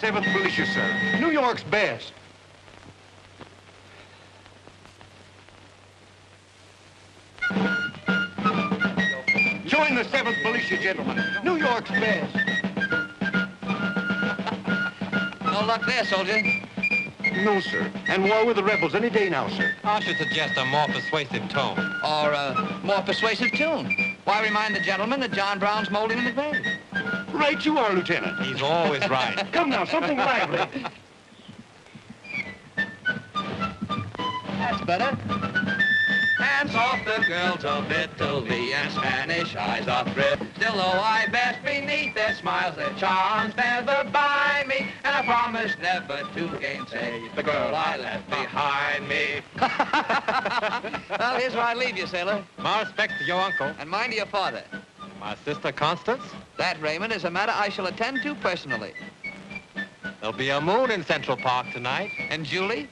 7th Militia, sir. New York's best. Join the 7th Militia, gentlemen. New York's best. No luck there, soldier. No, sir. And war with the rebels any day now, sir. I should suggest a more persuasive tone. Or a more persuasive tune. Why remind the gentleman that John Brown's molding in the grave? Right you are, Lieutenant. He's always right. Come now, something lively. That's better. Hands off the girls of Italy and Spanish eyes are thrilled. Still, though I bask beneath their smiles, their charms never bind me. And I promise never to gainsay the girl I left behind me. Well, here's where I leave you, sailor. My respects to your uncle. And mine to your father. My sister Constance. That, Raymond, is a matter I shall attend to personally. There'll be a moon in Central Park tonight. And Julie?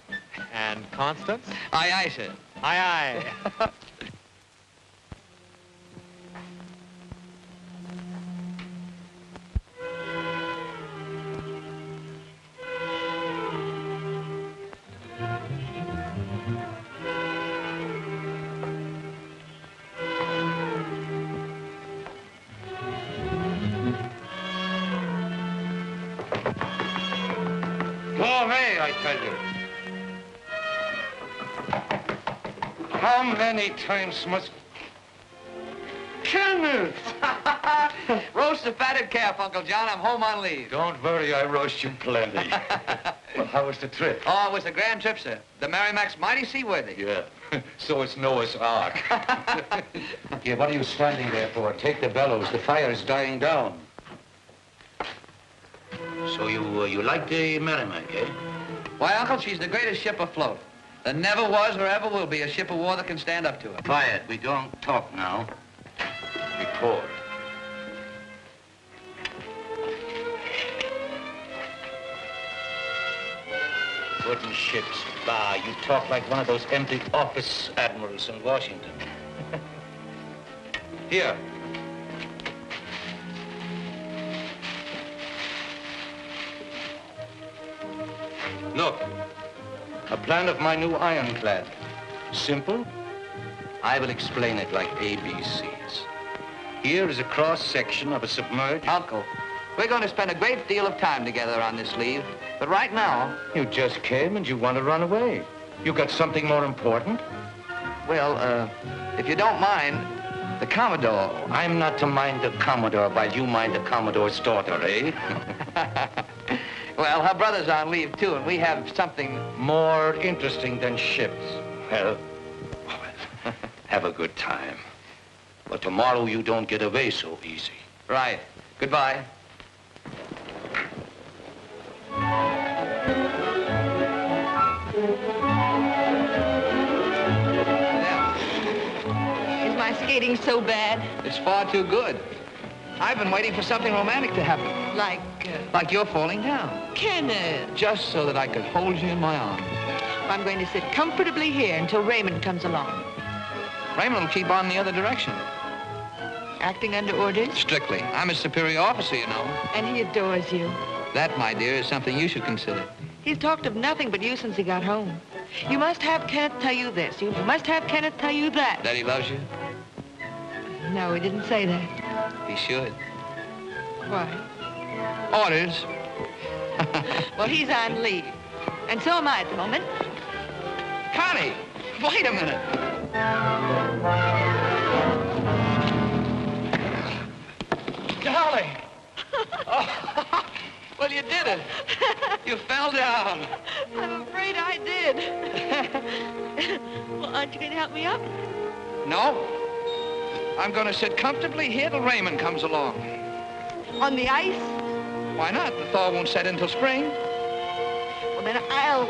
And Constance? Aye, aye, sir. Aye, aye. Go away, I tell you. How many times must... Kenneth! Roast the fatted calf, Uncle John. I'm home on leave. Don't worry, I roast you plenty. Well, how was the trip? Oh, it was a grand trip, sir. The Merrimac's mighty seaworthy. Yeah, so it's Noah's Ark. Yeah, what are you standing there for? Take the bellows. The fire's dying down. So you like the Merrimac, eh? Why, Uncle, she's the greatest ship afloat. There never was or ever will be a ship of war that can stand up to her. Quiet. We don't talk now. Report. Wooden ships. Bah, you talk like one of those empty office admirals in Washington. Here. Look. A plan of my new ironclad. Simple. I will explain it like ABCs. Here is a cross-section of a submerged... Uncle, we're going to spend a great deal of time together on this leave, but right now... You just came and you want to run away. You got something more important? Well, if you don't mind, the Commodore... I'm not to mind the Commodore while you mind the Commodore's daughter, eh? Well, her brother's on leave, too, and we have something... More interesting than ships. Well, have a good time. But tomorrow you don't get away so easy. Right. Goodbye. Is my skating so bad? It's far too good. I've been waiting for something romantic to happen. Like you're falling down. Kenneth. Just so that I could hold you in my arms. I'm going to sit comfortably here until Raymond comes along. Raymond will keep on the other direction. Acting under orders? Strictly. I'm his superior officer, you know. And he adores you. That, my dear, is something you should consider. He's talked of nothing but you since he got home. You must have Kenneth tell you this. You must have Kenneth tell you that. That he loves you? No, he didn't say that. He should. Why? Orders. Well, he's on leave. And so am I at the moment. Connie, wait a minute. Darling. Oh, well, you did it. You fell down. I'm afraid I did. Well, aren't you going to help me up? No. I'm going to sit comfortably here till Raymond comes along. On the ice? Why not? The thaw won't set until spring. Well, then I'll...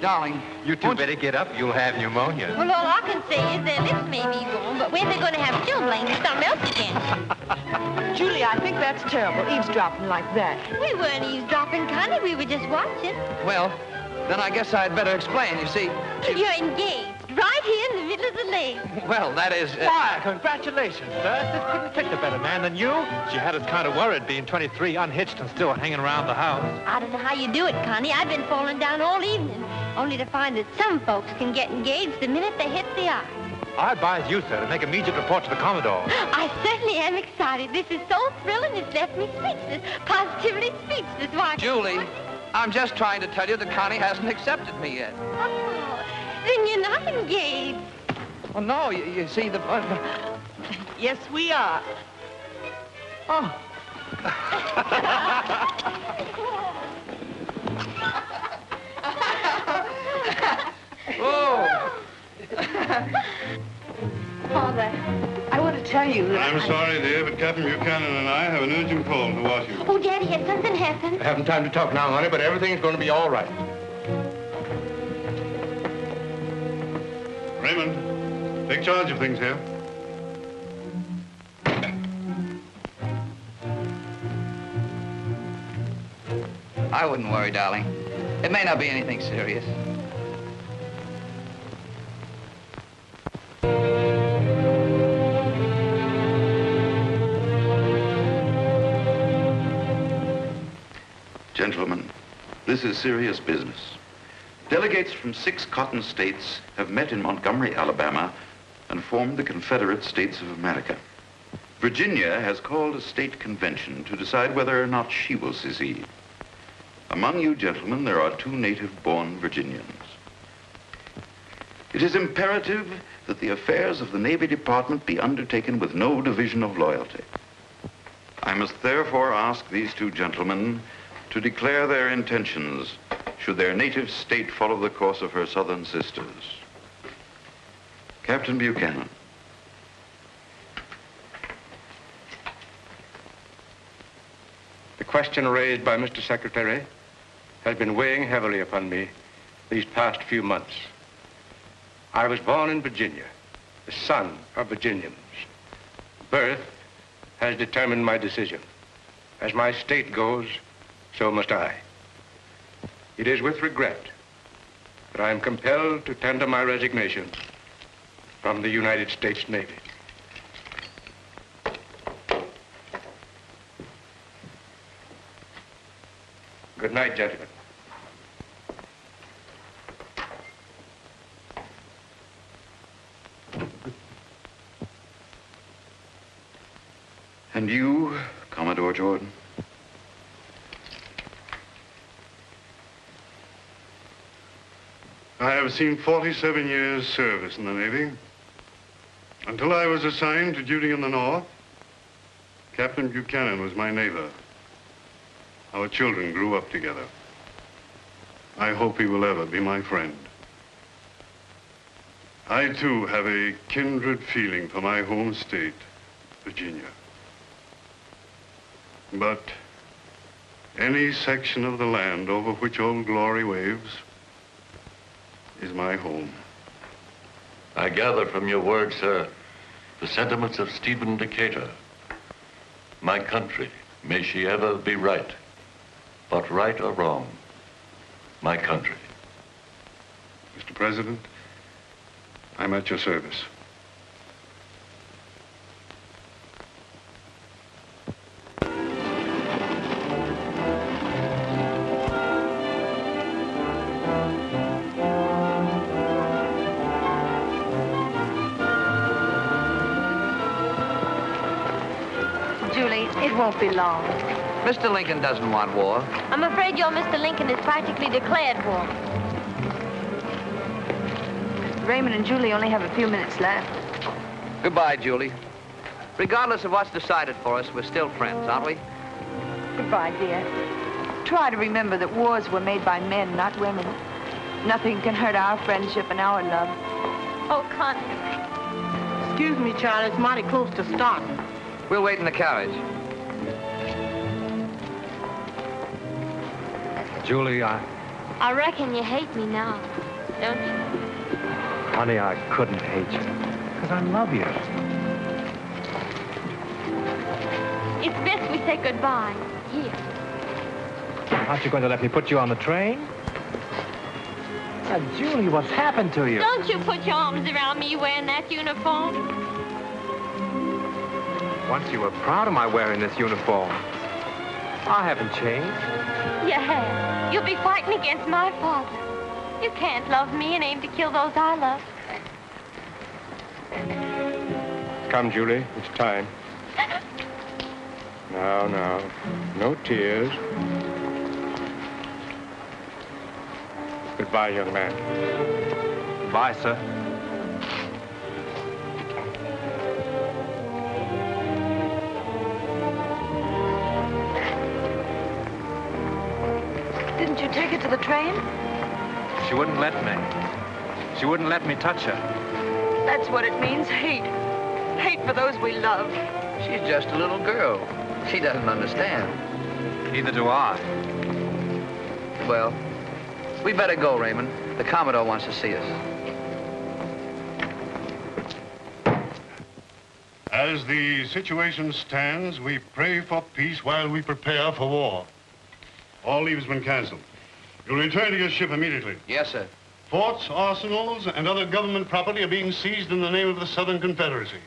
Darling. You two better get up. You'll have pneumonia. Well, all I can say is their lips may be warm, but when they're going to have chilblains, it's something else again. Julie, I think that's terrible, eavesdropping like that. We weren't eavesdropping, Connie. We were just watching. Well, then I guess I'd better explain. You see... You're engaged. right here in the middle of the lake. Well, that is... Why, congratulations, Bert. This couldn't have picked a better man than you. She had us kind of worried being 23, unhitched, and still hanging around the house. I don't know how you do it, Connie. I've been falling down all evening, only to find that some folks can get engaged the minute they hit the eye. I advise you, sir, to make immediate report to the Commodore. I certainly am excited. This is so thrilling, it's left me speechless, positively speechless. Why, Julie, I'm just trying to tell you that Connie hasn't accepted me yet. Oh, then you're not engaged. Well, no, you see, the... Yes, we are. Oh. Oh. Father, I want to tell you that I'm sorry, dear, but Captain Buchanan and I have an urgent call to Washington. Oh, Daddy, has something happened? I haven't time to talk now, honey, but everything's going to be all right. Raymond, take charge of things here. I wouldn't worry, darling. It may not be anything serious. Gentlemen, this is serious business. Delegates from 6 cotton states have met in Montgomery, Alabama, and formed the Confederate States of America. Virginia has called a state convention to decide whether or not she will secede. Among you gentlemen, there are 2 native-born Virginians. It is imperative that the affairs of the Navy Department be undertaken with no division of loyalty. I must therefore ask these 2 gentlemen to declare their intentions should their native state follow the course of her southern sisters. Captain Buchanan. The question raised by Mr. Secretary has been weighing heavily upon me these past few months. I was born in Virginia, the son of Virginians. Birth has determined my decision. As my state goes, so must I. It is with regret that I am compelled to tender my resignation from the United States Navy. Good night, gentlemen. And you, Commodore Jordan? I have seen 47 years' service in the Navy. Until I was assigned to duty in the North, Captain Buchanan was my neighbor. Our children grew up together. I hope he will ever be my friend. I, too, have a kindred feeling for my home state, Virginia. But any section of the land over which Old Glory waves is my home. I gather from your words, sir, the sentiments of Stephen Decatur. My country, may she ever be right, but right or wrong, my country. Mr. President, I'm at your service. Julie, it won't be long. Mr. Lincoln doesn't want war. I'm afraid your Mr. Lincoln has practically declared war. Raymond and Julie only have a few minutes left. Goodbye, Julie. Regardless of what's decided for us, we're still friends, aren't we? Goodbye, dear. Try to remember that wars were made by men, not women. Nothing can hurt our friendship and our love. Oh, Connie. Excuse me, Charlie. It's mighty close to starting. We'll wait in the carriage. Julie, I reckon you hate me now, don't you? honey, I couldn't hate you. Because I love you. It's best we say goodbye. Here. Aren't you going to let me put you on the train? Julie, what's happened to you? Don't you put your arms around me wearing that uniform. Once you were proud of my wearing this uniform. I haven't changed. You have. You'll be fighting against my father. You can't love me and aim to kill those I love. Come, Julie. It's time. Now. No tears. Goodbye, young man. Goodbye, sir. Didn't you take it to the train? She wouldn't let me. She wouldn't let me touch her. That's what it means, hate. Hate for those we love. She's just a little girl. She doesn't understand. Neither do I. Well, we better go, Raymond. The Commodore wants to see us. As the situation stands, we pray for peace while we prepare for war. All leave has been canceled. You'll return to your ship immediately. Yes, sir. Forts, arsenals, and other government property are being seized in the name of the Southern Confederacy.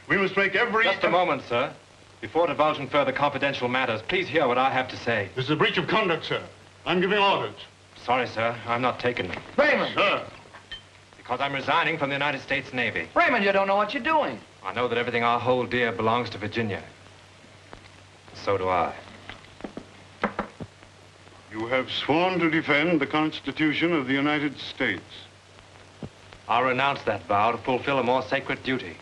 We must make every... Just a moment, sir. Before divulging further confidential matters, please hear what I have to say. This is a breach of conduct, sir. I'm giving orders. Sorry, sir. I'm not taking them. Raymond! Sir! Because I'm resigning from the United States Navy. Raymond, you don't know what you're doing. I know that everything I hold dear belongs to Virginia. So do I. You have sworn to defend the Constitution of the United States. I'll renounce that vow to fulfill a more sacred duty.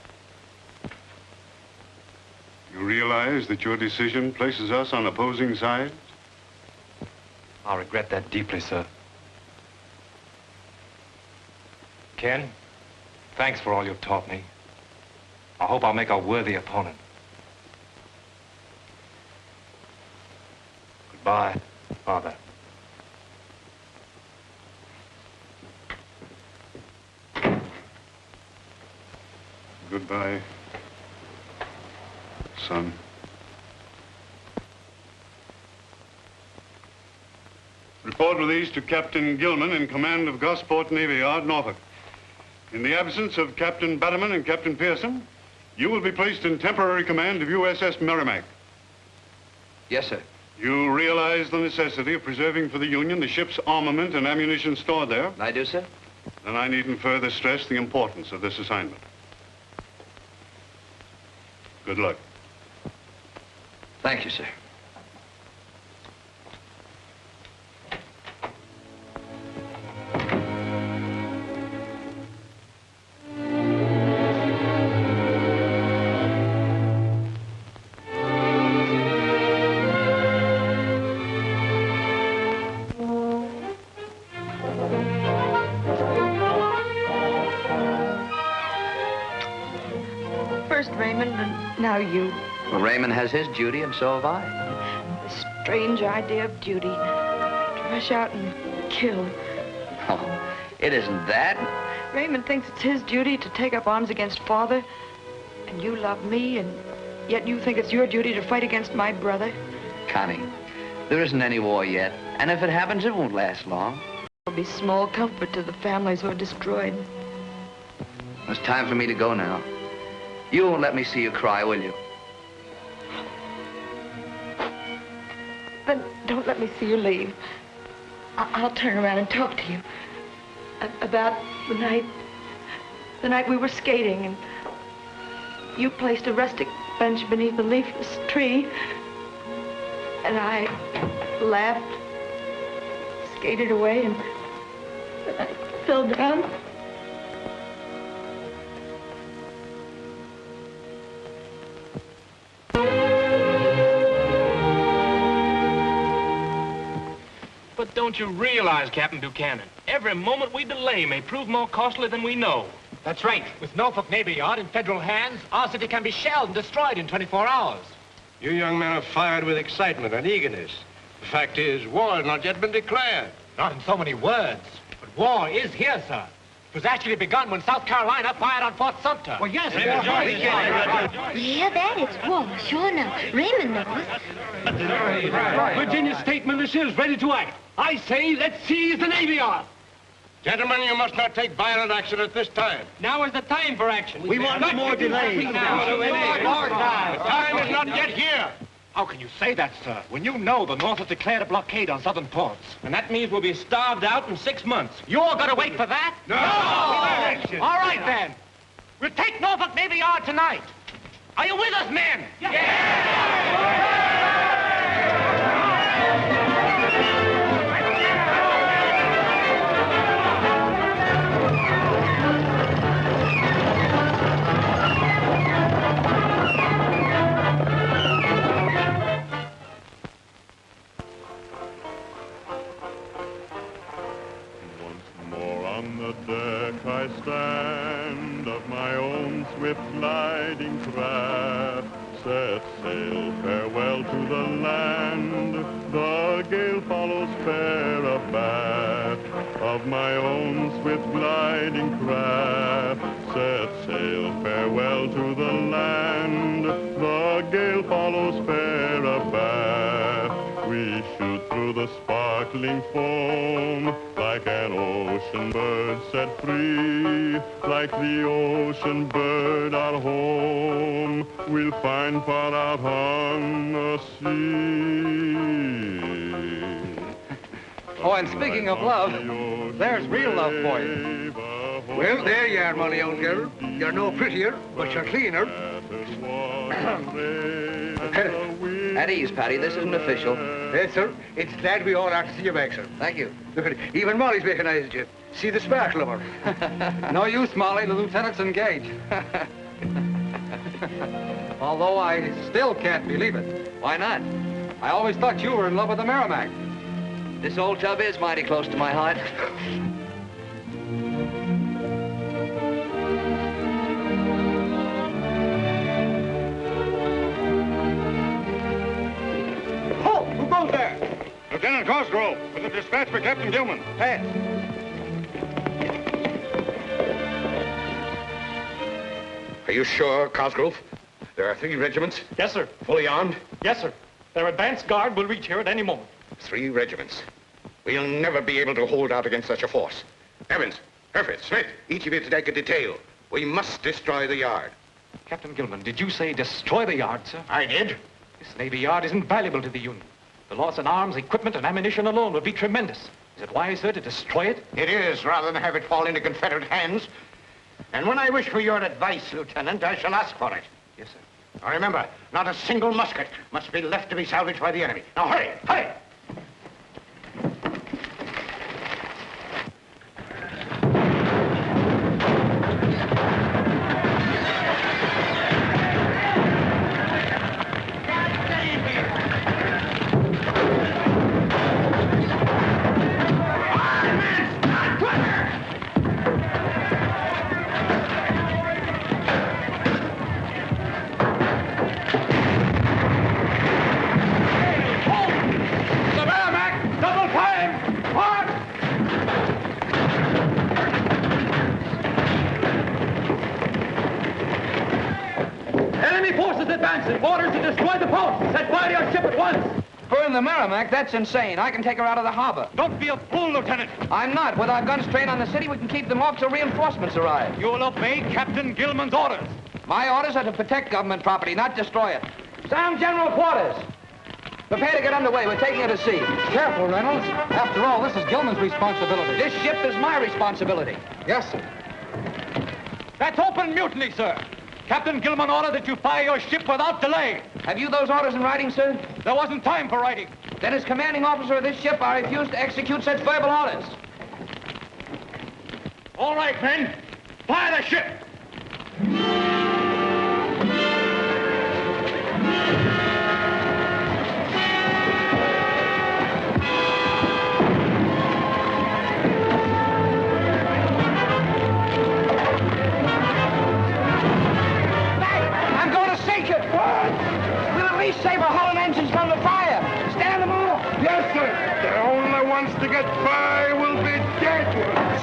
You realize that your decision places us on opposing sides? I'll regret that deeply, sir. Ken, thanks for all you've taught me. I hope I'll make a worthy opponent. Goodbye, Father. Goodbye, son. Report released to Captain Gilman in command of Gosport Navy Yard, Norfolk. In the absence of Captain Batterman and Captain Pearson, you will be placed in temporary command of USS Merrimack. Yes, sir. You realize the necessity of preserving for the Union the ship's armament and ammunition stored there? I do, sir. Then I needn't further stress the importance of this assignment. Good luck. Thank you, sir. First Raymond, and now you. Well, Raymond has his duty, and so have I. This strange idea of duty. To rush out and kill. Oh, it isn't that. Raymond thinks it's his duty to take up arms against Father. And you love me, and yet you think it's your duty to fight against my brother. Connie, there isn't any war yet. And if it happens, it won't last long. There'll be small comfort to the families who are destroyed. It's time for me to go now. You won't let me see you cry, will you? Then don't let me see you leave. I'll turn around and talk to you. About the night we were skating, and you placed a rustic bench beneath a leafless tree, and I laughed, skated away, and I fell down. But don't you realize, Captain Buchanan, every moment we delay may prove more costly than we know. That's right. With Norfolk Navy Yard in federal hands, our city can be shelled and destroyed in 24 hours. You young men are fired with excitement and eagerness. The fact is, war has not yet been declared. Not in so many words, but war is here, sir. It was actually begun when South Carolina fired on Fort Sumter. Well, yes, Yeah, that is war, sure enough. Raymond knows. Virginia State Militia is ready to act. I say, let's seize the Navy Yard. Gentlemen, you must not take violent action at this time. Now is the time for action. We want no more delay. The time is not yet here. How can you say that, sir, when you know the North has declared a blockade on southern ports? And that means we'll be starved out in 6 months. You all gotta wait for that? No! All right, then. We'll take Norfolk Navy Yard tonight. Are you with us, men? Deck I stand of my own swift gliding craft, set sail, farewell to the land, the gale follows fair abaft. Of my own swift gliding craft, set sail, farewell to the land, the gale follows fair abaft. We shoot through the sparkling foam like an ocean bird set free, like the ocean bird our home we'll find far out on the sea. Oh, and speaking of love, there's real love for you. Well, there you are, my old girl. You're no prettier, but you're cleaner. At ease, Patty. This isn't official. Yes, sir. It's glad we all are to see you back, sir. Thank you. Look, even Molly's recognized you. See the sparkle of her. No use, Molly. The lieutenant's engaged. Although I still can't believe it. Why not? I always thought you were in love with the Merrimack. This old tub is mighty close to my heart. Halt! Who goes there? Lieutenant Cosgrove, with a dispatch for Captain Gilman. Pass. Are you sure, Cosgrove? There are 3 regiments? Yes, sir. Fully armed? Yes, sir. Their advance guard will reach here at any moment. 3 regiments. We'll never be able to hold out against such a force. Evans, Herford, Smith, each of you to take a detail. We must destroy the yard. Captain Gilman, did you say destroy the yard, sir? I did. This Navy Yard is invaluable to the Union. The loss in arms, equipment, and ammunition alone would be tremendous. Is it wise, sir, to destroy it? It is, rather than have it fall into Confederate hands. And when I wish for your advice, Lieutenant, I shall ask for it. Yes, sir. Now remember, not a single musket must be left to be salvaged by the enemy. Now hurry, hurry! Orders to destroy the post. Set fire to your ship at once. Burn the Merrimack? That's insane. I can take her out of the harbor. Don't be a fool, Lieutenant. I'm not. With our guns trained on the city, we can keep them off till reinforcements arrive. You'll obey Captain Gilman's orders. My orders are to protect government property, not destroy it. Sound general quarters. Prepare to get underway. We're taking her to sea. Careful, Reynolds. After all, this is Gilman's responsibility. This ship is my responsibility. Yes, sir. That's open mutiny, sir. Captain Gilman ordered that you fire your ship without delay. Have you those orders in writing, sir? There wasn't time for writing. Then as commanding officer of this ship, I refuse to execute such verbal orders. All right, men. Fire the ship. Save our hull and engines from the fire. Stand them all. Yes, sir. The only ones to get by will be dead ones.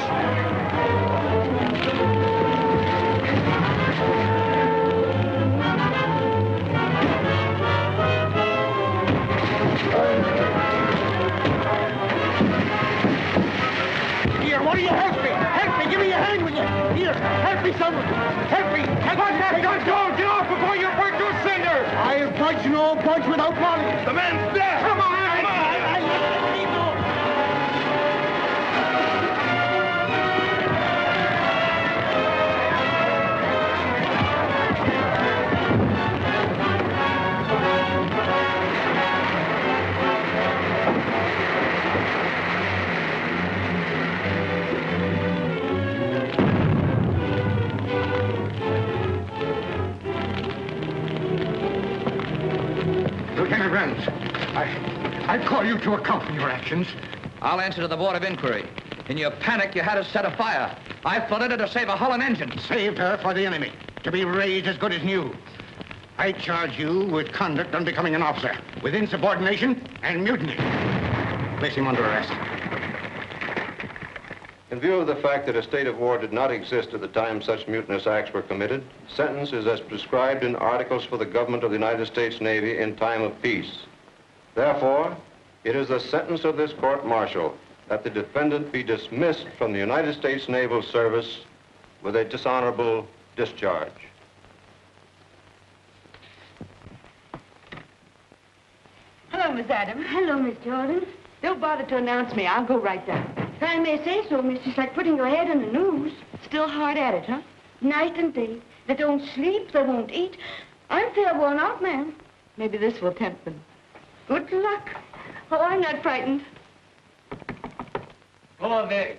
Why do you help me? Help me! Give me your hand with you! Here, help me, someone! Help me! Help me! that gun, Joe! Get off before you break your cinders! I'll punch no punch without money! The man's dead! Come on! Come on! Lieutenant Renz, I call you to account for your actions. I'll answer to the Board of Inquiry. In your panic, you had us set a fire. I flooded her to save a Holland engine. Saved her for the enemy, to be raised as good as new. I charge you with conduct unbecoming an officer, with insubordination and mutiny. Place him under arrest. In view of the fact that a state of war did not exist at the time such mutinous acts were committed, sentence is as prescribed in Articles for the Government of the United States Navy in time of peace. Therefore, it is the sentence of this court-martial that the defendant be dismissed from the United States Naval Service with a dishonorable discharge. Hello, Miss Adams. Hello, Miss Jordan. Don't bother to announce me. I'll go right down. If I may say so, miss, it's like putting your head in the news. Still hard at it, huh? Night and day. They don't sleep, they won't eat. I'm fair worn out, ma'am. Maybe this will tempt them. Good luck. Oh, I'm not frightened. Go on there.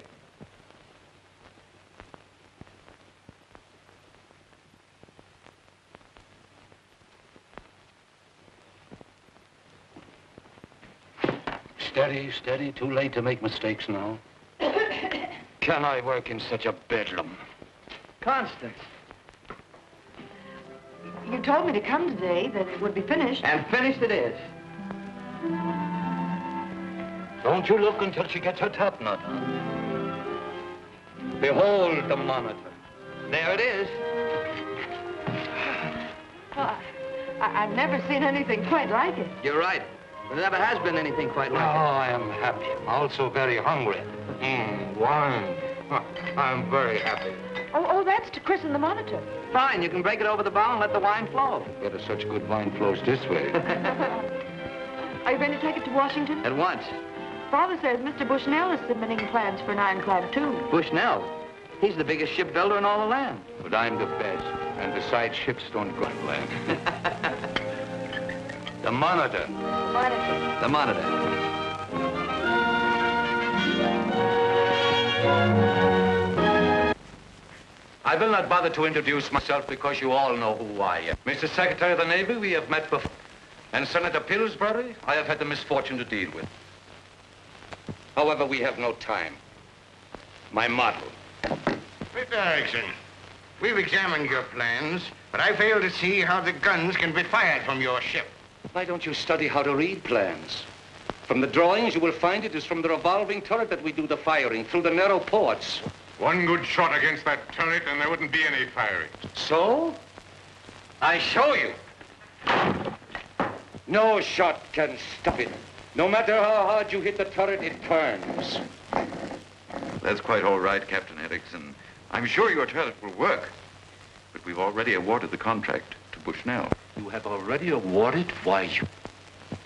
Steady, steady. Too late to make mistakes now. Can I work in such a bedlam? Constance. You told me to come today, that it would be finished. And finished it is. Don't you look until she gets her top knot on. Behold the monitor. There it is. Well, I've never seen anything quite like it. You're right. There never has been anything quite Oh, like I am happy. Also very hungry. Wine. I'm very happy. Oh, that's to christen the monitor. it. Fine, you can break it over the bow and let the wine flow. Better such good wine flows this way. Are you going to take it to Washington? At once. Father says Mr. Bushnell is submitting plans for an ironclad, too. Bushnell. He's the biggest shipbuilder in all the land. But I'm the best. And besides, ships don't go on land. The monitor. Monitor. The monitor. I will not bother to introduce myself because you all know who I am. Mr. Secretary of the Navy, we have met before. And Senator Pillsbury, I have had the misfortune to deal with. However, we have no time. My model. Mr. Erickson, we've examined your plans, but I fail to see how the guns can be fired from your ship. Why don't you study how to read plans? From the drawings, you will find it is from the revolving turret that we do the firing, through the narrow ports. One good shot against that turret and there wouldn't be any firing. So? I show you. No shot can stop it. No matter how hard you hit the turret, it turns. That's quite all right, Captain Erickson. I'm sure your turret will work. But we've already awarded the contract to Bushnell. You have already awarded? Why,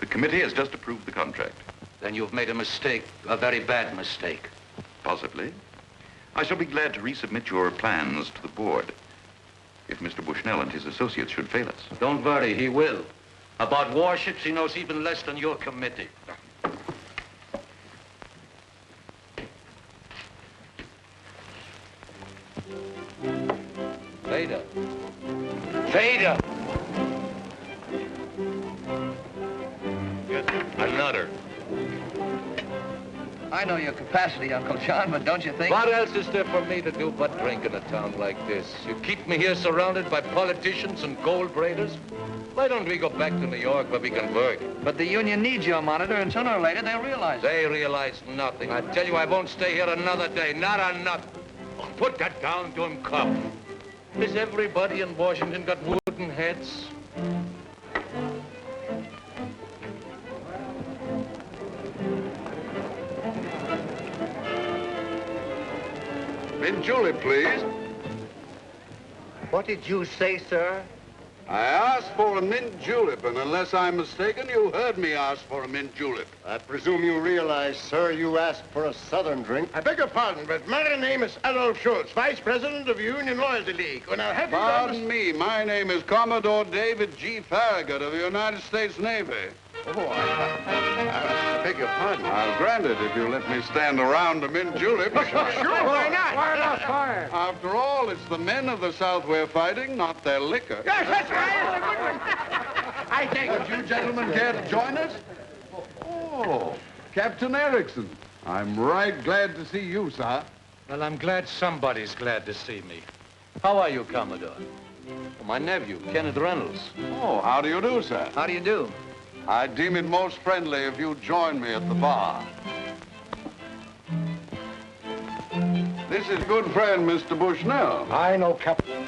The committee has just approved the contract. Then you've made a mistake, a very bad mistake. Possibly. I shall be glad to resubmit your plans to the board if Mr. Bushnell and his associates should fail us. Don't worry, he will. About warships, he knows even less than your committee. Vader. Vader! Another. I know your capacity, Uncle John, but don't you think... What else is there for me to do but drink in a town like this? You keep me here surrounded by politicians and gold braiders? Why don't we go back to New York where we can work? But the union needs your monitor, and sooner or later they'll realize it. They realize nothing. I tell you, I won't stay here another day. Not another. Put that down to him, cop. Has everybody in Washington got wooden heads? Mint julep, please. What did you say, sir? I asked for a mint julep, and unless I'm mistaken, you heard me ask for a mint julep. I presume you realize, sir, you asked for a Southern drink. I beg your pardon, but my name is Adolf Schultz, Vice President of the Union Loyalty League. When I have you Pardon me, my name is Commodore David G. Farragut of the United States Navy. Oh, I beg your pardon. I'll grant it if you let me stand around a mint julep. Sure, why not? Why not? Fire. After all, it's the men of the South we're fighting, not their liquor. Yes, that's right. That's a good one. I take it. Would you gentlemen care to join us? Oh, Captain Erickson. I'm right glad to see you, sir. Well, I'm glad somebody's glad to see me. How are you, Commodore? Oh, my nephew, Kenneth Reynolds. Oh, how do you do, sir? How do you do? I deem it most friendly if you join me at the bar. This is good friend, Mr. Bushnell. I know, Captain.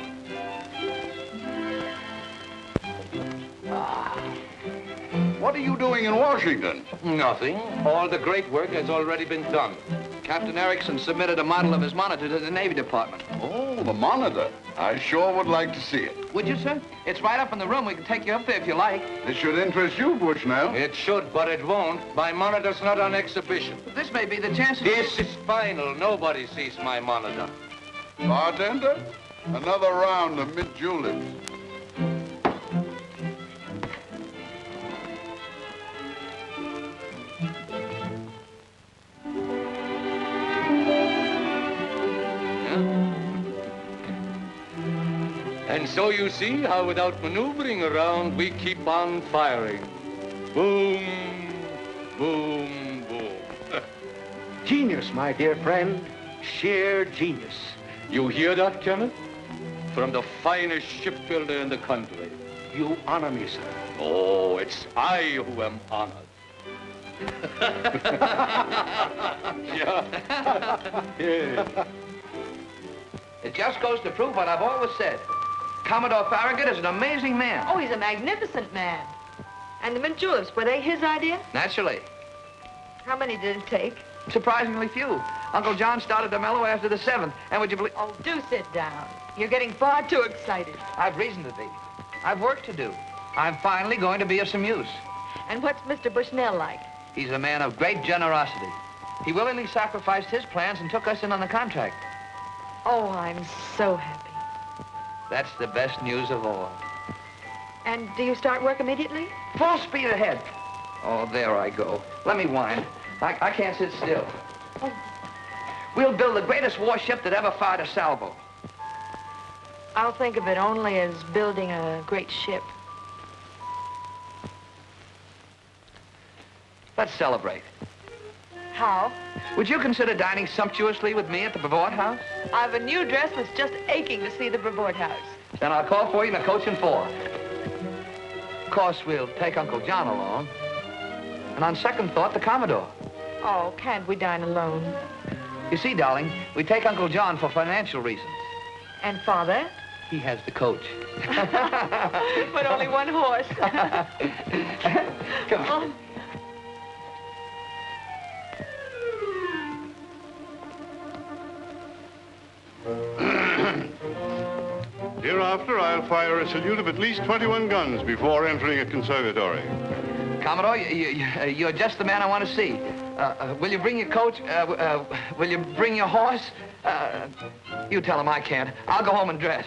What are you doing in Washington? Nothing. All the great work has already been done. Captain Erickson submitted a model of his monitor to the Navy Department. Oh, the monitor. I sure would like to see it. Would you, sir? It's right up in the room. We can take you up there if you like. This should interest you, Bushnell. It should, but it won't. My monitor's not on exhibition. This may be the chance to... This is final. Nobody sees my monitor. Bartender, another round of mint juleps. And so you see how without maneuvering around, we keep on firing. Boom, boom, boom. Genius, my dear friend. Sheer genius. You hear that, Kenneth? From the finest shipbuilder in the country. You honor me, sir. Oh, it's I who am honored. Yeah. It just goes to prove what I've always said. Commodore Farragut is an amazing man. Oh, he's a magnificent man. And the mint juleps, were they his idea? Naturally. How many did it take? Surprisingly few. Uncle John started to mellow after the 7th. And would you believe... Oh, do sit down. You're getting far too excited. I've reason to be. I've work to do. I'm finally going to be of some use. And what's Mr. Bushnell like? He's a man of great generosity. He willingly sacrificed his plans and took us in on the contract. Oh, I'm so happy. That's the best news of all. And do you start work immediately? Full speed ahead. Oh, there I go. Let me wind. I can't sit still. Oh. We'll build the greatest warship that ever fired a salvo. I'll think of it only as building a great ship. Let's celebrate. How? Would you consider dining sumptuously with me at the Brevoort House? I have a new dress that's just aching to see the Brevoort House. Then I'll call for you in a coach and four. Of course, we'll take Uncle John along. And on second thought, the Commodore. Oh, can't we dine alone? You see, darling, we take Uncle John for financial reasons. And Father? He has the coach. But only one horse. Come on. Oh. Hereafter, I'll fire a salute of at least 21 guns before entering a conservatory. Commodore, you're just the man I want to see. Will you bring your coach? Will you bring your horse? You tell him I can't. I'll go home and dress.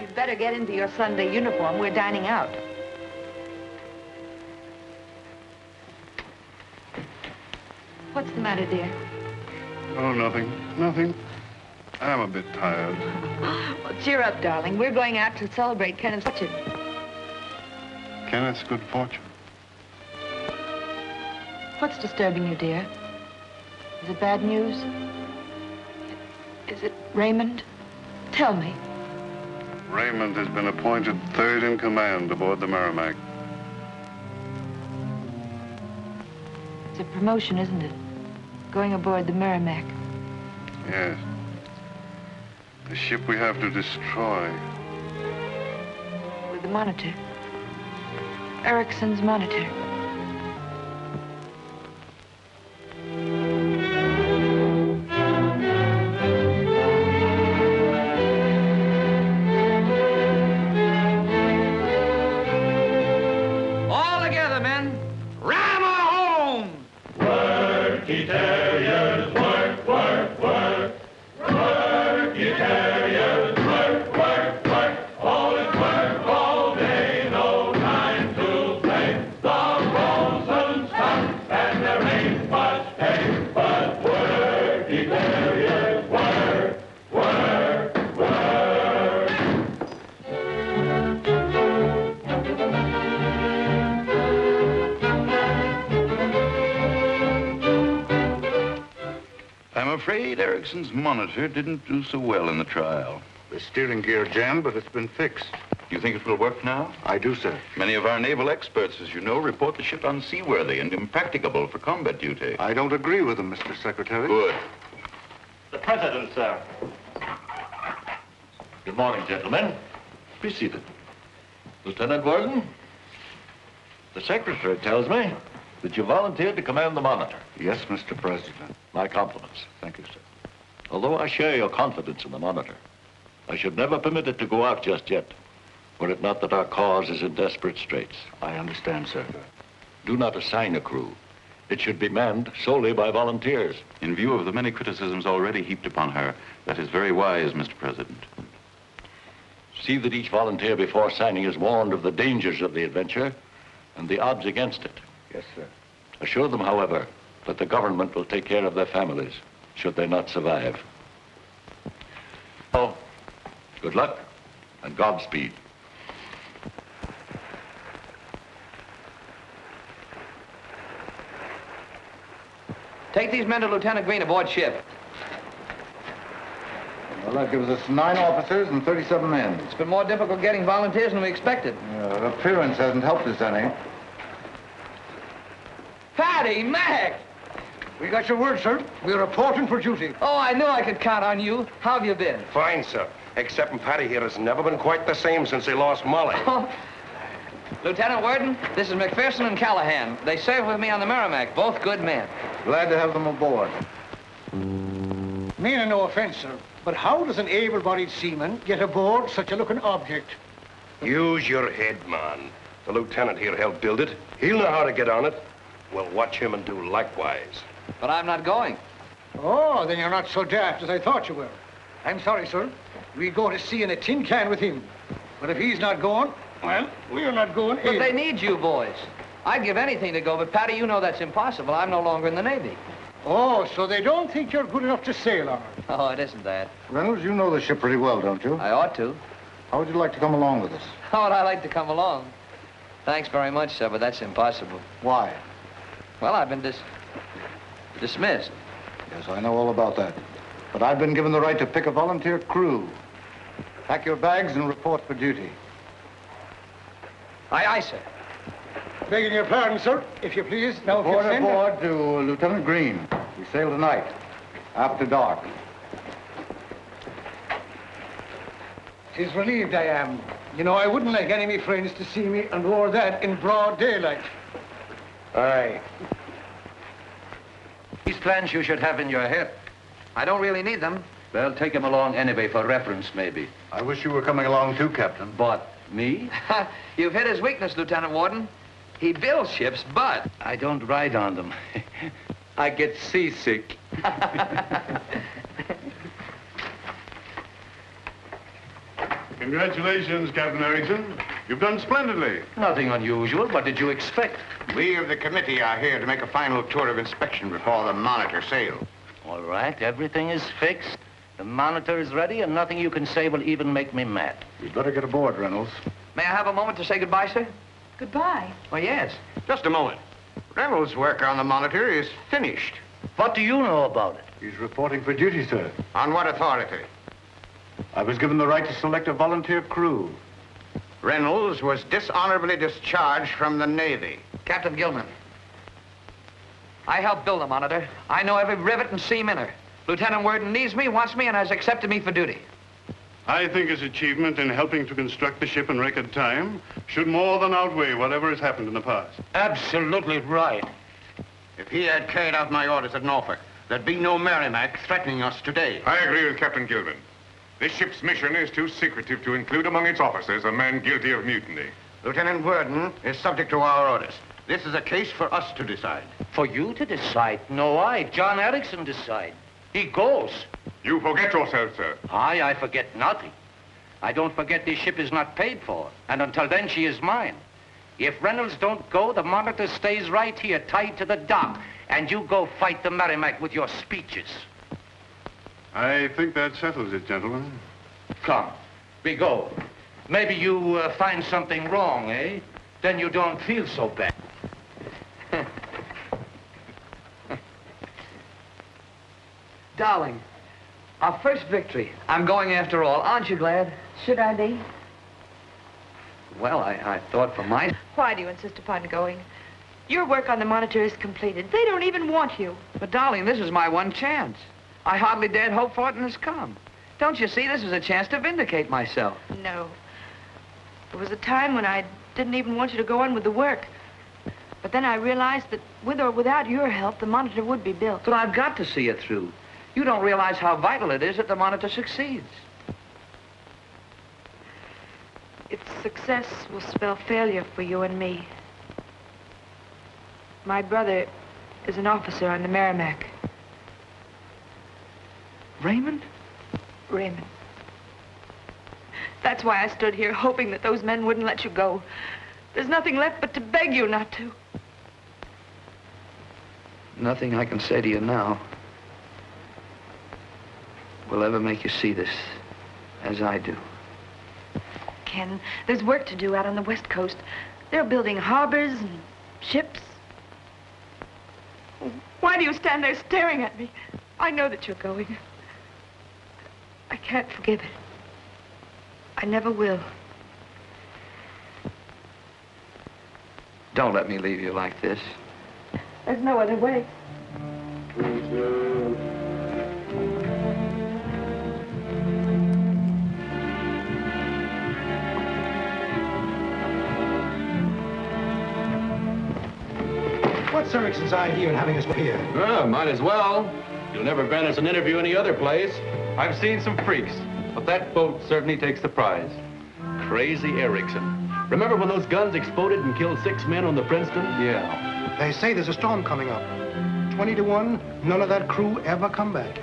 You'd better get into your Sunday uniform. We're dining out. What's the matter, dear? Oh, nothing. Nothing. I'm a bit tired. Well, cheer up, darling. We're going out to celebrate Kenneth's fortune. Kenneth's good fortune. What's disturbing you, dear? Is it bad news? Is it Raymond? Tell me. Raymond has been appointed third in command aboard the Merrimack. It's a promotion, isn't it? Going aboard the Merrimack. Yes. The ship we have to destroy. With the Monitor. Erickson's Monitor. All together, men. Ram her home! Work, ye terriers, work, work, work. Work, ye terriers, work, work, work. All is work all day, no time to play. The bosun's come, and there ain't much pay. But work, ye terriers, work, work, work. I'm afraid Erickson's Monitor didn't do so well in the trial. The steering gear jammed, but it's been fixed. You think it will work now? I do, sir. Many of our naval experts, as you know, report the ship unseaworthy and impracticable for combat duty. I don't agree with them, Mr. Secretary. Good. The President, sir. Good morning, gentlemen. Be seated. Lieutenant Worden, the Secretary tells me that you volunteered to command the Monitor. Yes, Mr. President. My compliments. Thank you, sir. Although I share your confidence in the Monitor, I should never permit it to go out just yet, were it not that our cause is in desperate straits. I understand, sir. Do not assign a crew. It should be manned solely by volunteers. In view of the many criticisms already heaped upon her, that is very wise, Mr. President. See that each volunteer before signing is warned of the dangers of the adventure and the odds against it. Yes, sir. Assure them, however, that the government will take care of their families should they not survive. Oh, good luck and Godspeed. Take these men to Lieutenant Green aboard ship. Well, that gives us 9 officers and 37 men. It's been more difficult getting volunteers than we expected. Appearance hasn't helped us any. Patty, Mac! We got your word, sir. We're reporting for duty. Oh, I knew I could count on you. How have you been? Fine, sir. Except Patty here has never been quite the same since he lost Molly. Lieutenant Worden, this is McPherson and Callahan. They served with me on the Merrimack, both good men. Glad to have them aboard. Meaning no offense, sir, but how does an able-bodied seaman get aboard such a looking object? Use your head, man. The lieutenant here helped build it. He'll know how to get on it. We'll watch him and do likewise. But I'm not going. Oh, then you're not so daft as I thought you were. I'm sorry, sir. We go to sea in a tin can with him. But if he's not going, well, we're not going But either. they need you boys. I'd give anything to go, but Patty, you know that's impossible. I'm no longer in the Navy. Oh, so they don't think you're good enough to sail on her. Oh, it isn't that. Reynolds, you know the ship pretty well, don't you? I ought to. How would you like to come along with us? How would I like to come along? Thanks very much, sir, but that's impossible. Why? Well, I've been dismissed. Yes, I know all about that. But I've been given the right to pick a volunteer crew. Pack your bags and report for duty. Aye, aye, sir. Begging your pardon, sir, if you please. Now, if you Report send aboard to Lieutenant Green. We sail tonight, after dark. Tis relieved I am. You know, I wouldn't like any of me friends to see me and wore that in broad daylight. Aye. These plans you should have in your head. I don't really need them. Well, take them along anyway for reference, maybe. I wish you were coming along too, Captain. But me? You've hit his weakness, Lieutenant Worden. He builds ships, but... I don't ride on them. I get seasick. Congratulations, Captain Erickson. You've done splendidly. Nothing unusual. What did you expect? We of the committee are here to make a final tour of inspection before the Monitor sails. All right, everything is fixed. The Monitor is ready, and nothing you can say will even make me mad. You'd better get aboard, Reynolds. May I have a moment to say goodbye, sir? Goodbye. Oh, yes. Just a moment. Reynolds' work on the Monitor is finished. What do you know about it? He's reporting for duty, sir. On what authority? I was given the right to select a volunteer crew. Reynolds was dishonorably discharged from the Navy. Captain Gilman. I helped build the Monitor. I know every rivet and seam in her. Lieutenant Worden needs me, wants me, and has accepted me for duty. I think his achievement in helping to construct the ship in record time should more than outweigh whatever has happened in the past. Absolutely right. If he had carried out my orders at Norfolk, there'd be no Merrimack threatening us today. I agree with Captain Gilman. This ship's mission is too secretive to include among its officers a man guilty of mutiny. Lieutenant Worden is subject to our orders. This is a case for us to decide. For you to decide? No, John Erickson, decide. He goes. You forget yourself, sir. I forget nothing. I don't forget this ship is not paid for, and until then she is mine. If Reynolds don't go, the Monitor stays right here, tied to the dock, and you go fight the Merrimack with your speeches. I think that settles it, gentlemen. Come, we go. Maybe you find something wrong, eh? Then you don't feel so bad. Darling, our first victory. I'm going after all. Aren't you glad? Should I be? Well, I thought for mine. Why do you insist upon going? Your work on the Monitor is completed. They don't even want you. But, darling, this is my one chance. I hardly dared hope for it, and it's come. Don't you see, this is a chance to vindicate myself. No. There was a time when I didn't even want you to go on with the work. But then I realized that with or without your help, the Monitor would be built. But I've got to see it through. You don't realize how vital it is that the Monitor succeeds. Its success will spell failure for you and me. My brother is an officer on the Merrimack. Raymond? Raymond. That's why I stood here hoping that those men wouldn't let you go. There's nothing left but to beg you not to. Nothing I can say to you now will ever make you see this as I do. Ken, there's work to do out on the West Coast. They're building harbors and ships. Why do you stand there staring at me? I know that you're going. I can't forgive it. I never will. Don't let me leave you like this. There's no other way. What's Erickson's idea in having us here? Well, might as well. You'll never grant us an interview any other place. I've seen some freaks, but that boat certainly takes the prize. Crazy Erickson. Remember when those guns exploded and killed 6 men on the Princeton? Yeah. They say there's a storm coming up. 20 to 1, none of that crew ever come back.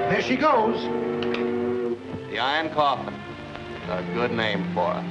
There she goes. The Iron Coffin. A good name for it.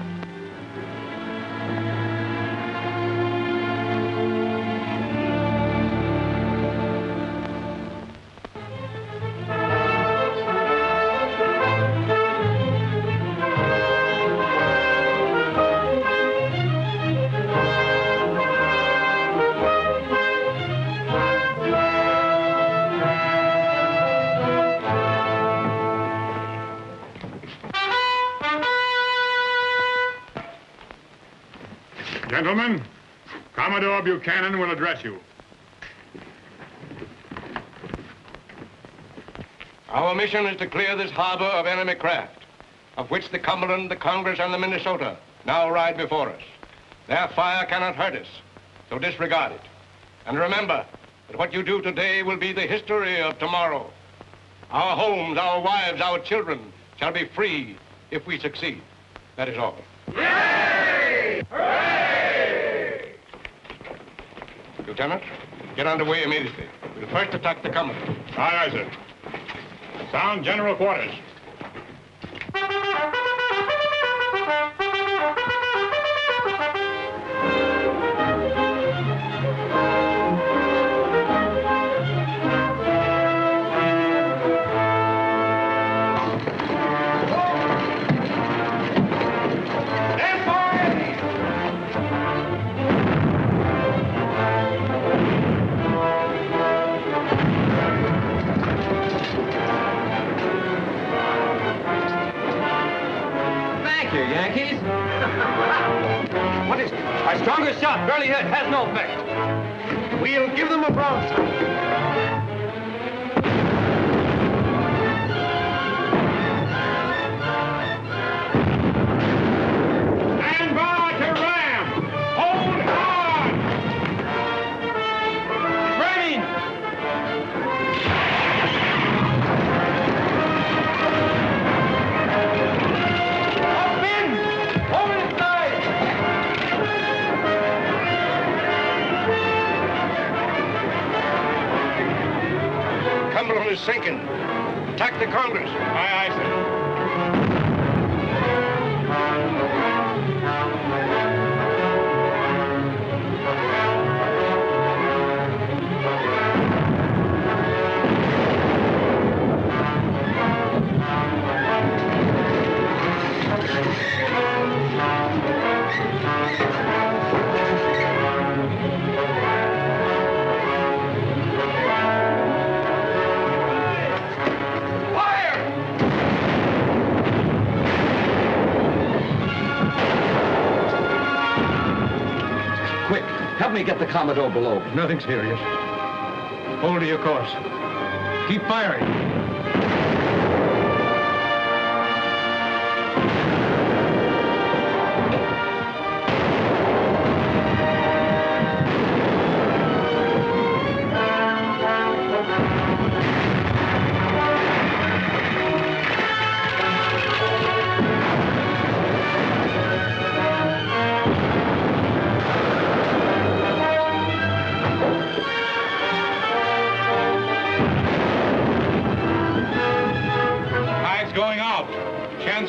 Gentlemen, Commodore Buchanan will address you. Our mission is to clear this harbor of enemy craft, of which the Cumberland, the Congress, and the Minnesota now ride before us. Their fire cannot hurt us, so disregard it. And remember that what you do today will be the history of tomorrow. Our homes, our wives, our children shall be free if we succeed. That is all. Hooray! Hooray! Lieutenant, get underway immediately. We'll first attack the Cumberland. Aye, aye, sir. Sound general quarters. What is it? Our strongest shot, barely hit, has no effect. We'll give them a broadside. sinking. Attack the Congress. Aye, aye, sir. Quick, help me get the Commodore below. Nothing serious. Hold to your course. Keep firing.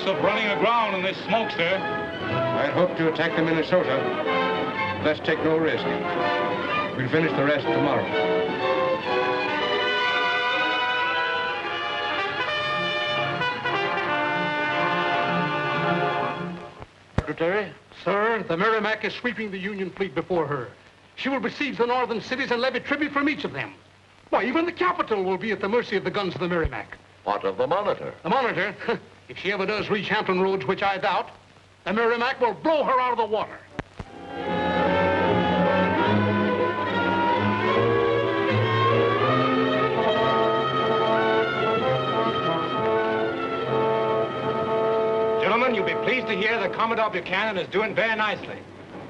Of running aground in this smoke, sir. I'd hoped to attack the Minnesota. Let's take no risk. We'll finish the rest tomorrow. Secretary? Sir, the Merrimac is sweeping the Union fleet before her. She will besiege the northern cities and levy tribute from each of them. Why, even the capital will be at the mercy of the guns of the Merrimac. What of the Monitor? The Monitor? If she ever does reach Hampton Roads, which I doubt, the Merrimac will blow her out of the water. Gentlemen, you'll be pleased to hear that Commodore Buchanan is doing very nicely.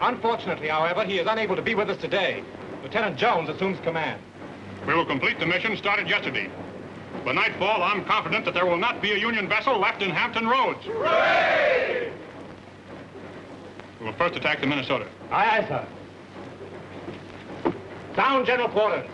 Unfortunately, however, he is unable to be with us today. Lieutenant Jones assumes command. We will complete the mission started yesterday. By nightfall, I'm confident that there will not be a Union vessel left in Hampton Roads. Hooray! We will first attack the Minnesota. Aye, aye, sir. Down, General Quarters.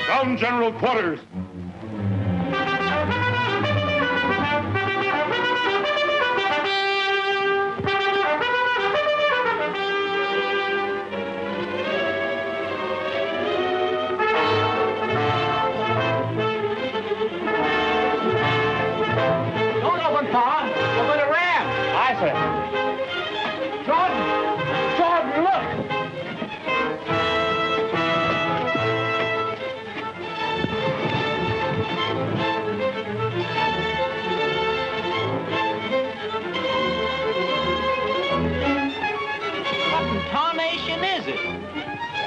Down, General Quarters. Don't open fire. We're going to ram. Aye, sir. Jordan, look.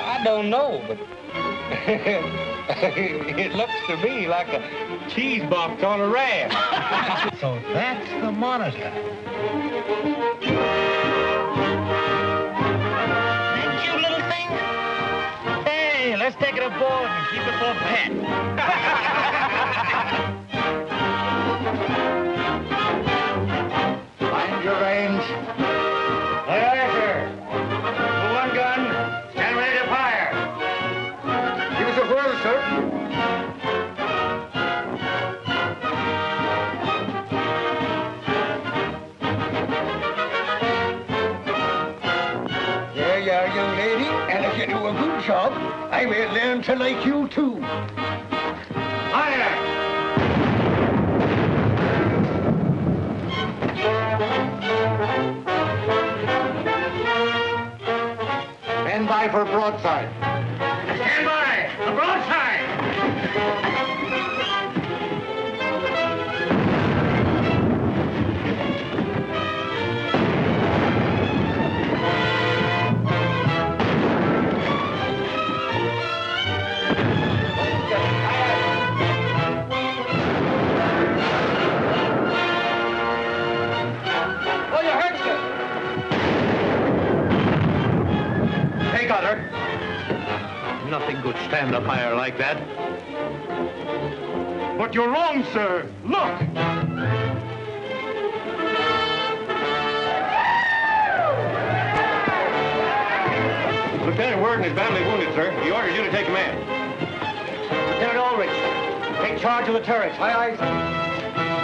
I don't know, but it looks to me like a cheese box on a ram. So that's the Monitor. That cute little thing? Hey, let's take it aboard and keep it for pet. Find your range. Aye, aye, sir. For one gun, stand ready to fire. Give us a whirl, sir. There you are, young lady. And if you do a good job, I will learn to like you, too. Fire! Stand by for broadside. Stand by! A broadside! Oh, you hurt, sir. They got her. man could stand a fire like that. But you're wrong, sir. Look! Lieutenant Worden is badly wounded, sir. He orders you to take command. Lieutenant Ulrich, take charge of the turrets. Aye, aye, sir.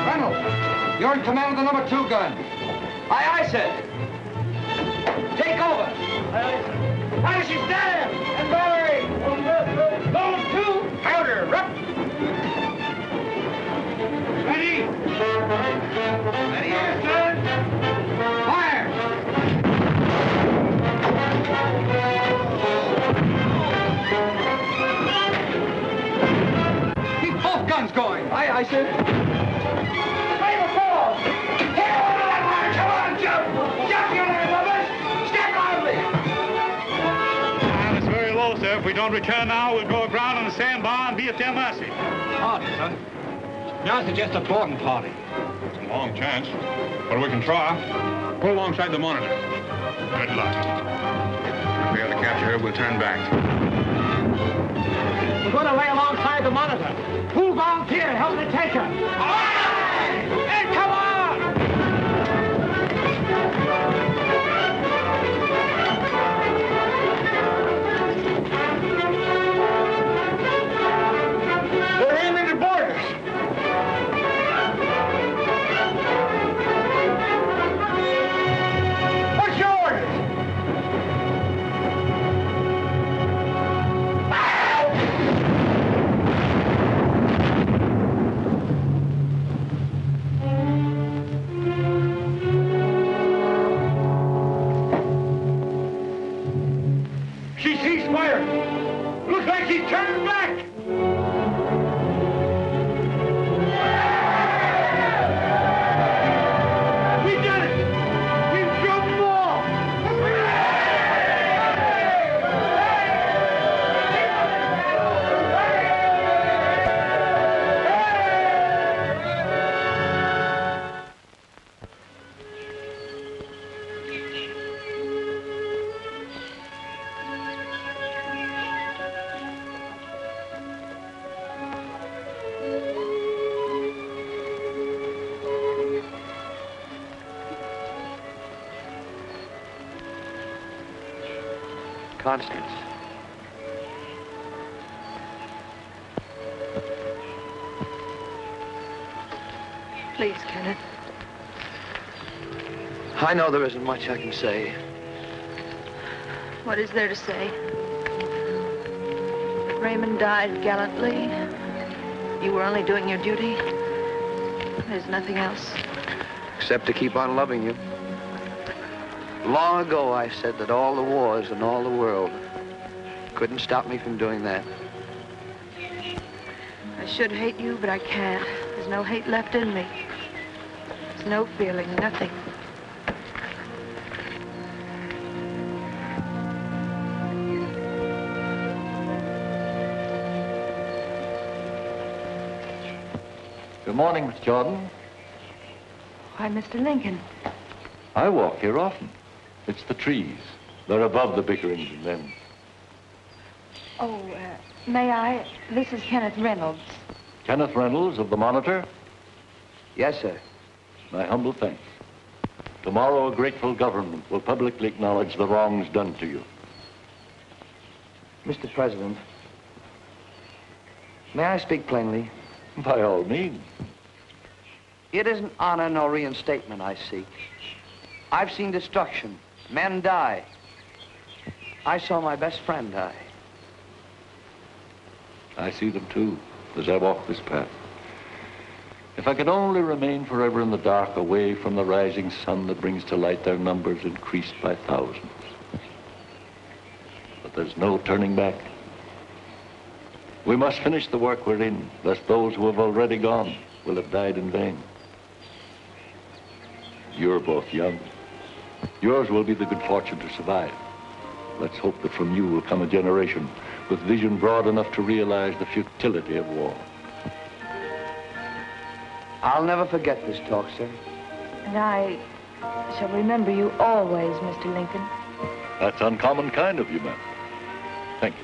Reynolds, you're in command of the number 2 gun. Aye, aye, sir. Take over. Aye, aye, sir. How does she stand? And battery. Load 2. Powder. Up. Ready? Ready, yes, sir. Fire. Keep both guns going. Aye, aye, sir. Play the ball. Hit over that fire. Come on, jump. Jump, you little lovers. Step lively. And it's very low, sir. If we don't return now, we'll go aground on the sandbar and be at their mercy. Hardly, son. Now it's just a boarding party. It's a long chance, but we can try. Pull alongside the Monitor. Good luck. If we have to capture her, we'll turn back. We're going to lay alongside the Monitor. Who'll volunteer to help me take her? All right! Hey, come on! They're aiming to board us. What's your orders? She ceased firing. Looks like she's turning back. We did it! We drove them all! Constance. Please, Kenneth. I know there isn't much I can say. What is there to say? Raymond died gallantly. You were only doing your duty. There's nothing else. Except to keep on loving you. Long ago, I said that all the wars and all the world couldn't stop me from doing that. I should hate you, but I can't. There's no hate left in me. There's no feeling, nothing. Good morning, Miss Jordan. Why, Mr. Lincoln. I walk here often. It's the trees. They're above the bickerings and men. Oh, may I? This is Kenneth Reynolds. Kenneth Reynolds of the Monitor? Yes, sir. My humble thanks. Tomorrow, a grateful government will publicly acknowledge the wrongs done to you. Mr. President, may I speak plainly? By all means. It isn't honor nor reinstatement I seek. I've seen destruction, men die. I saw my best friend die. I see them too, as I walk this path. If I could only remain forever in the dark, away from the rising sun that brings to light their numbers increased by thousands. But there's no turning back. We must finish the work we're in, lest those who have already gone will have died in vain. You're both young. Yours will be the good fortune to survive. Let's hope that from you will come a generation with vision broad enough to realize the futility of war. I'll never forget this talk, sir. And I shall remember you always, Mr. Lincoln. That's uncommon kind of you, ma'am. Thank you.